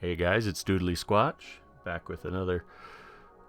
Hey guys, it's Doodly Squatch, back with another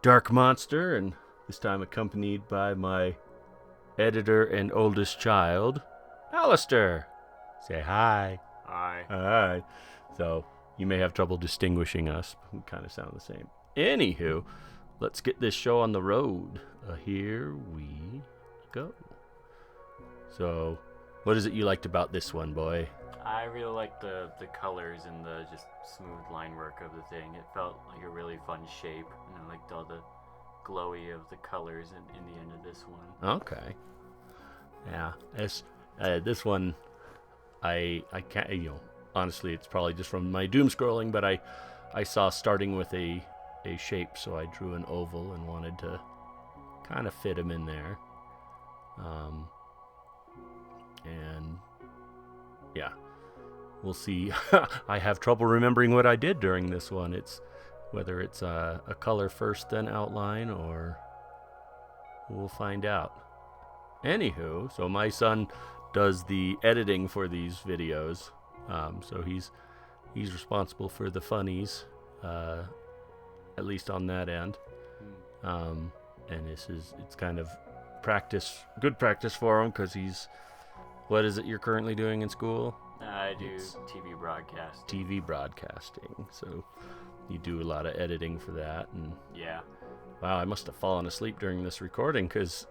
Dark Monster, and this time accompanied by my editor and oldest child, Alistair. Say hi. Hi. Hi. So, you may have trouble distinguishing us, but we kind of sound the same. Anywho, let's get this show on the road. Here we go. So, what is it you liked about this one, boy? I really liked the colors and the just smooth line work of the thing. It felt like a really fun shape, and I liked all the glowy of the colors in the end of this one. Okay. Yeah. This one, I can't, honestly, it's probably just from my doom scrolling, but I saw starting with a shape, so I drew an oval and wanted to kind of fit him in there. And yeah, we'll see. I have trouble remembering what I did during this one. It's whether it's a color first, then outline, or we'll find out. Anywho, so my son does the editing for these videos, so he's responsible for the funnies, at least on that end. And it's kind of good practice for him, because he's, what is it you're currently doing in school? I do TV broadcast. TV broadcasting. So you do a lot of editing for that, and Yeah. wow, I must have fallen asleep during this recording, because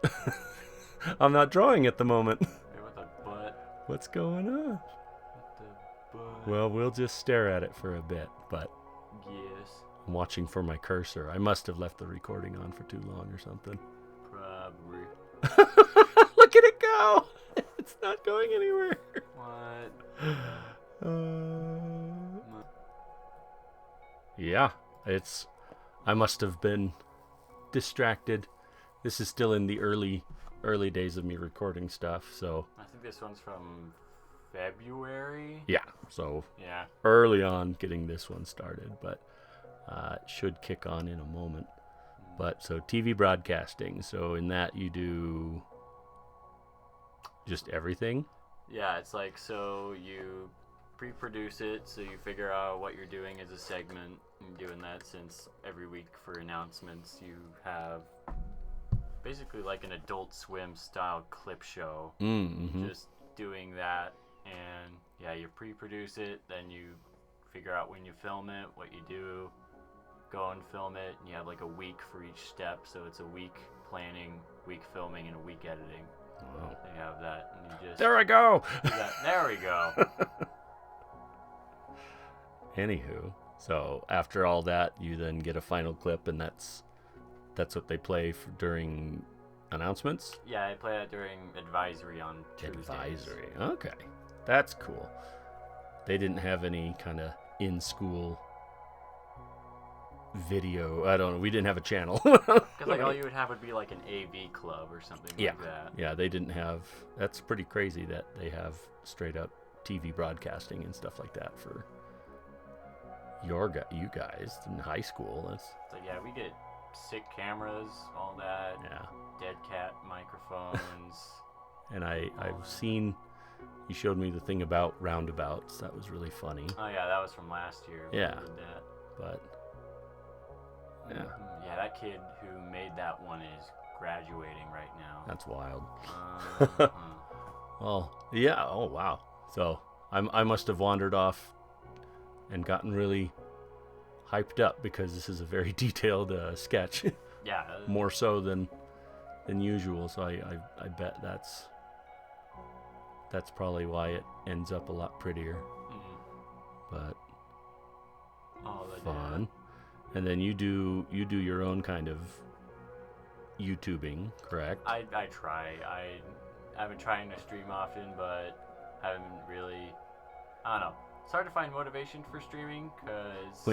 I'm not drawing at the moment. Hey, what the butt? What's going on? What the butt? Well, we'll just stare at it for a bit, but Yes. I'm watching for my cursor. I must have left the recording on for too long or something. Probably. Look at it go! It's not going anywhere. What? Yeah, I must have been distracted. This is still in the early days of me recording stuff, so I think this one's from February. yeah, so Yeah. early on getting this one started, but it should kick on in a moment. But so TV broadcasting, so in that you do just everything? Yeah, it's like, so you pre-produce it, so you figure out what you're doing as a segment. And doing that since every week for announcements you have basically like an Adult Swim style clip show. Mm-hmm. Just doing that, and yeah, you pre-produce it, then you figure out when you film it, what you do, go and film it, and you have like a week for each step, so it's a week planning, week filming, and a week editing. Wow. So you have that, and you just There I go! do that. There we go. Anywho, so after all that, you then get a final clip, and that's what they play during announcements? Yeah, I play that during advisory on Tuesdays. Advisory. Okay. That's cool. They didn't have any kind of in-school video. I don't know. We didn't have a channel. Because like all you would have would be like an AV club or something Yeah. like that. Yeah, they didn't have... That's pretty crazy that they have straight-up TV broadcasting and stuff like that for you guys in high school. That's... So yeah, we get sick cameras, all that. Yeah. Dead cat microphones. And I've seen... You showed me the thing about roundabouts. That was really funny. Oh yeah, that was from last year. when Yeah. we did that. But... Yeah. Yeah, that kid who made that one is graduating right now. That's wild. Uh-huh. Well, yeah. Oh, wow. So I must have wandered off and gotten really hyped up, because this is a very detailed sketch, Yeah. more so than usual. So I bet that's probably why it ends up a lot prettier. But Oh, the fun. And then you do your own kind of YouTubing, correct? I try. I've been trying to stream often, but haven't really. I don't know. It's hard to find motivation for streaming because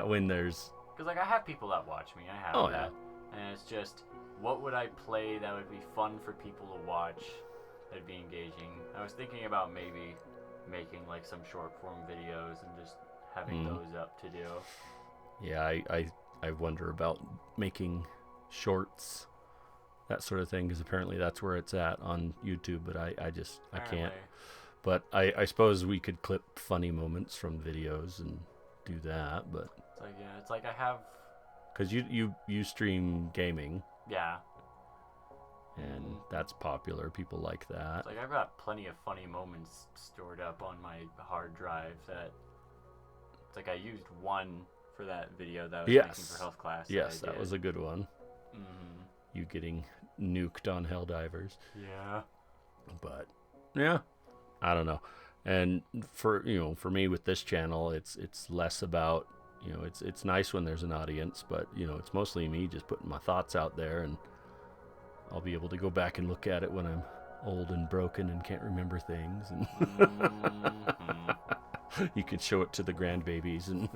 when there's like I have people that watch me. I have Oh, that, and it's just what would I play that would be fun for people to watch, that'd be engaging. I was thinking about maybe making like some short form videos and just having those up to do. Yeah, I wonder about making shorts, that sort of thing, because apparently that's where it's at on YouTube, but I can't. Apparently. But I suppose we could clip funny moments from videos and do that, but It's like, yeah, it's like I have, because you stream gaming, yeah. and that's popular. People like that. It's like I've got plenty of funny moments stored up on my hard drive that it's like I used one for that video that I was making for health class. Yes, that was a good one. Mm-hmm. You getting nuked on Helldivers. Yeah. But yeah, I don't know. And for me with this channel, it's less about, it's nice when there's an audience, but it's mostly me just putting my thoughts out there, and I'll be able to go back and look at it when I'm old and broken and can't remember things, and you can show it to the grandbabies, and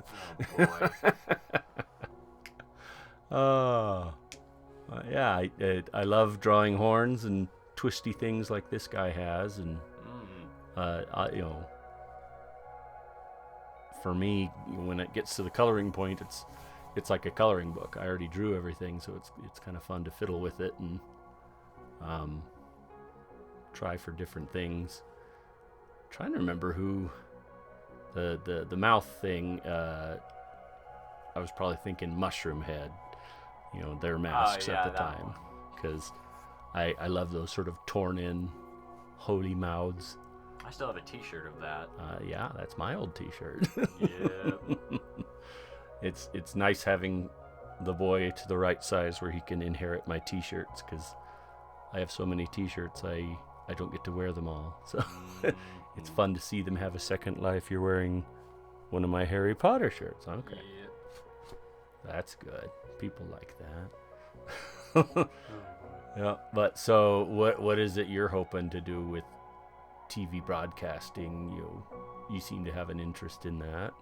oh boy. Yeah, I love drawing horns and twisty things like this guy has, and for me, when it gets to the coloring point, it's like a coloring book. I already drew everything, so it's kind of fun to fiddle with it and try for different things. I'm trying to remember who the mouth thing. I was probably thinking Mushroom Head. Their masks at the time, because I love those sort of torn in holy mouths. I still have a t-shirt of that. Yeah, that's my old t-shirt. Yeah. It's nice having the boy to the right size where he can inherit my t-shirts, because I have so many t-shirts I don't get to wear them all. So it's fun to see them have a second life. You're wearing one of my Harry Potter shirts. Okay. Yeah. That's good. People like that. Yeah, but so what is it you're hoping to do with TV broadcasting? You seem to have an interest in that.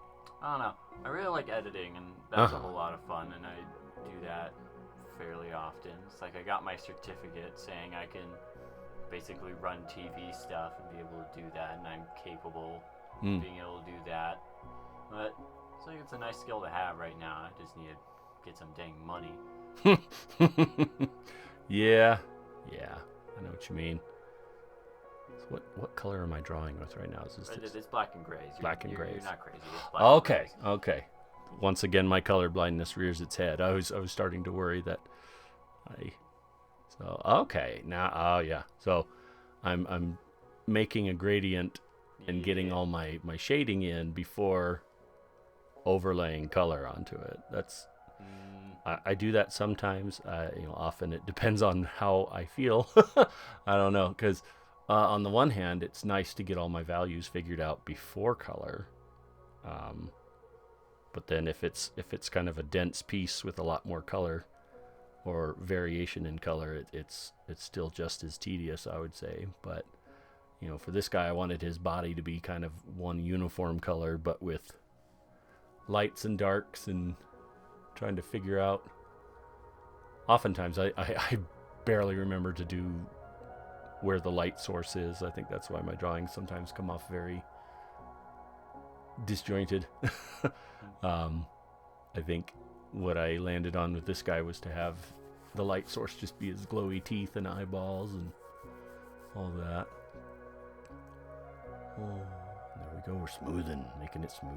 I don't know. I really like editing, and that's a whole lot of fun, and I do that fairly often. It's like I got my certificate saying I can basically run TV stuff and be able to do that, and I'm capable of being able to do that. But it's like it's a nice skill to have right now. I just need to get some dang money. Yeah, I know what you mean. So what color am I drawing with right now? It's black and gray. Black and gray. You're not crazy. It's black and grays. Okay. Once again, my color blindness rears its head. I was starting to worry that So I'm making a gradient and getting all my shading in before overlaying color onto it. That's I do that sometimes. Often it depends on how I feel. I don't know, because on the one hand, it's nice to get all my values figured out before color. But then if it's kind of a dense piece with a lot more color or variation in color, it's still just as tedious, I would say. But for this guy, I wanted his body to be kind of one uniform color, but with lights and darks, and trying to figure out. Oftentimes I barely remember to do where the light source is. I think that's why my drawings sometimes come off very disjointed. I think what I landed on with this guy was to have the light source just be his glowy teeth and eyeballs and all that. Oh, there we go. We're smoothing, making it smooth.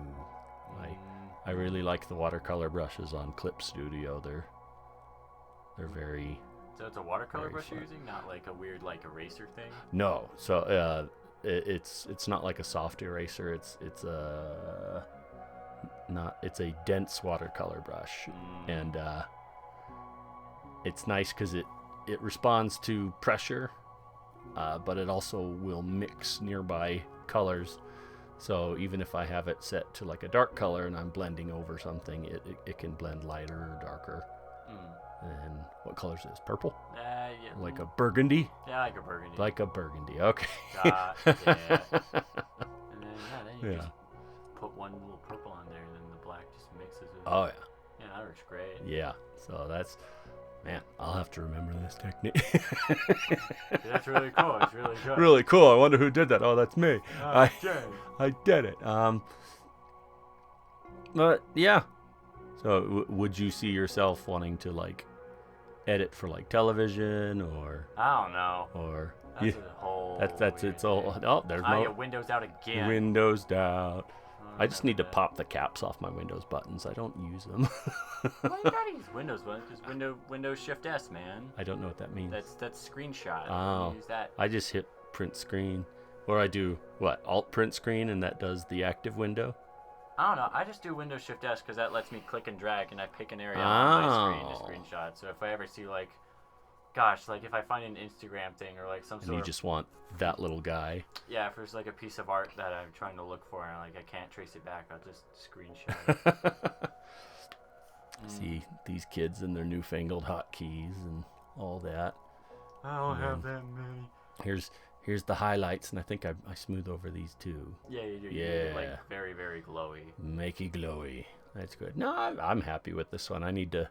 I really like the watercolor brushes on Clip Studio. They're very. So it's a watercolor brush you're using, not like a weird eraser thing. No, so it's not like a soft eraser. It's a dense watercolor brush, and it's nice because it responds to pressure, but it also will mix nearby colors. So even if I have it set to like a dark color and I'm blending over something, it can blend lighter or darker. And what color is this? Purple? Yeah. Like a burgundy? Yeah, like a burgundy. Like a burgundy, okay. Yeah. And then you just put one little purple on there, and then the black just mixes with it. Oh, yeah. Yeah, that works great. Yeah, so that's... Man, I'll have to remember this technique. That's really cool. It's really good. Really cool. I wonder who did that. Oh, that's me. I did it. But yeah. So would you see yourself wanting to edit for television or? I don't know. Or that's a whole. That's it's all. Oh, there's your Windows out again. Windows out. I just need to that. pop the caps off my Windows buttons. I don't use them. Well, you gotta use Windows buttons. Just Windows Shift S, man. I don't know what that means. That's screenshot. Oh. You use that. I just hit print screen. Or I do, what, alt print screen, and that does the active window? I don't know. I just do Windows Shift S because that lets me click and drag, and I pick an area on my screen to screenshot. So if I ever see like, gosh, like if I find an Instagram thing or like some And sort you of just want that little guy. yeah, if there's like a piece of art that I'm trying to look for and like I can't trace it back, I'll just screenshot it. See these kids and their newfangled hotkeys and all that. I don't have that many. Here's the highlights, and I think I smooth over these too. Yeah, you do. Yeah. You get, like very, very glowy. Makey glowy. That's good. No, I'm happy with this one. I need to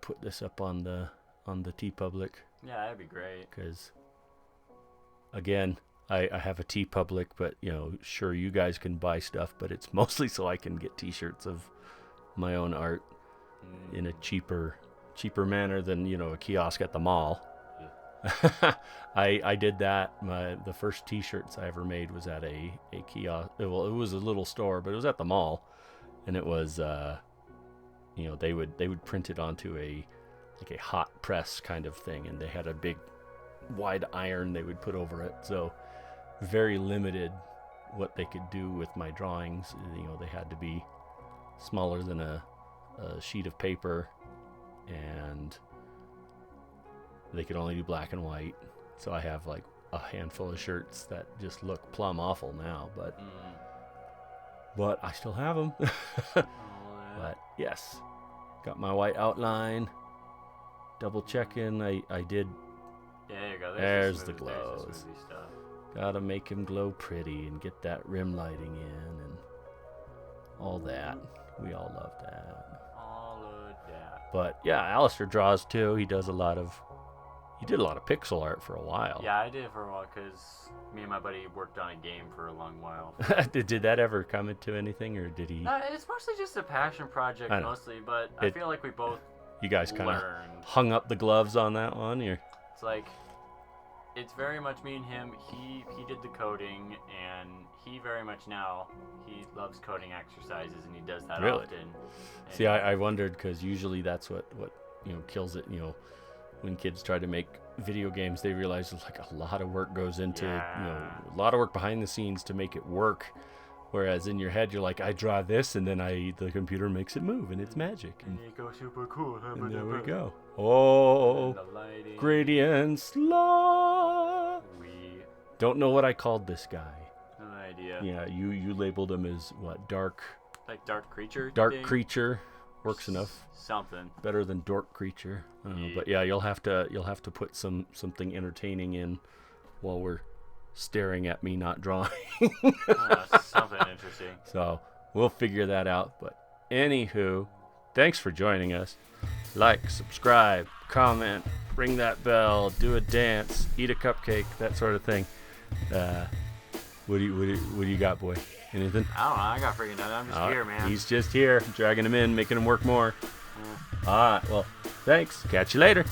put this up on the TeePublic, Yeah, that'd be great. because again, I have a TeePublic, but sure, you guys can buy stuff, but it's mostly so I can get T-shirts of my own art in a cheaper manner than a kiosk at the mall. I did that. The first T-shirts I ever made was at a kiosk. Well, it was a little store, but it was at the mall, and it was they would print it onto a hot press kind of thing, and they had a big wide iron they would put over it. So very limited what they could do with my drawings. They had to be smaller than a sheet of paper, and they could only do black and white. So I have like a handful of shirts that just look plumb awful now, but I still have them. But yes, got my white outline. Double checking. I did. Yeah, there you go. There's the There's glows. smoothie stuff. Gotta make him glow pretty and get that rim lighting in and all that. We all love that. All of that. But yeah, Alistair draws too. He did a lot of pixel art for a while. Yeah, I did it for a while because me and my buddy worked on a game for a long while. did that ever come into anything, or did he? No, it's mostly just a passion project, I know. mostly. But I feel like we both You guys kind of learned. hung up the gloves on that one, or? It's like, it's very much me and him. He did the coding, and he very much now, he loves coding exercises, and he does that Really? often. And See, I wondered, because usually that's what kills it. When kids try to make video games, they realize there's like a lot of work goes into a lot of work behind the scenes to make it work. Whereas in your head, you're like, I draw this, and then the computer makes it move, and it's magic. And it goes super cool. And there we go. Oh, And the lighting. gradients, law. We Don't know what I called this guy. no idea. Yeah, you labeled him as what? Dark Like dark creature. thing? creature. Works enough. Something. Better than dork creature. Yeah. But yeah, you'll have to put something entertaining in while we're staring at me not drawing. Something interesting. So we'll figure that out. But anywho, thanks for joining us. Like, subscribe, comment, ring that bell, do a dance, eat a cupcake, that sort of thing. What do you got, boy? Anything? I don't know. I got freaking done. I'm just here, man. He's just here, dragging him in, making him work more. Yeah. All right. Well, thanks. Catch you later.